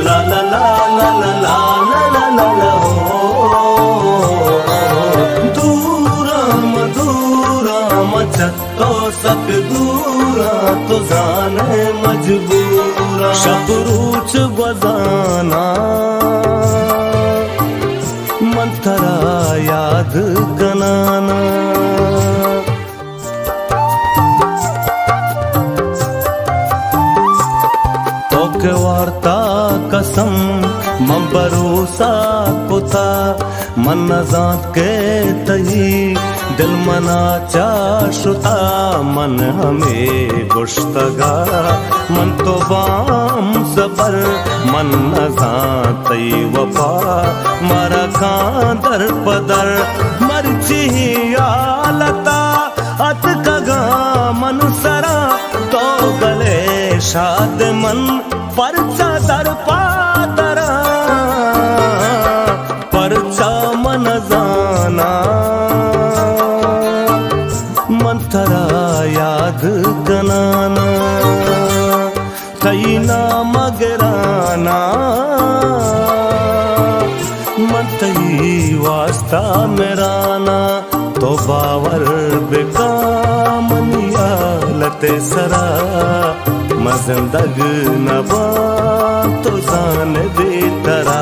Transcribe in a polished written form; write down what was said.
ला ला ला ला ला ला ला ला ला दूरा मधुरा मचतो सक दूरा तो जाने मजबूरा शबरूच बजाना मंथरा याद कनाना तोके वार्ता कसम मन भरोसा कोता मन नजात के तही दिल मना चाशुता मन हमें गुश्तगा मन तो बाम सबर मन नजातई वफा मरा खादर पदर मर्ची आलता अत कगा मन सरा तो गले शाद मन परचा दर पादरा परचा मन जाना मंथरा याद कनाना कई ना मगराना मतई वास्ता मेराना तो बावर बेकामनिया लते सरा मजंदग नबा तो जान दे तरा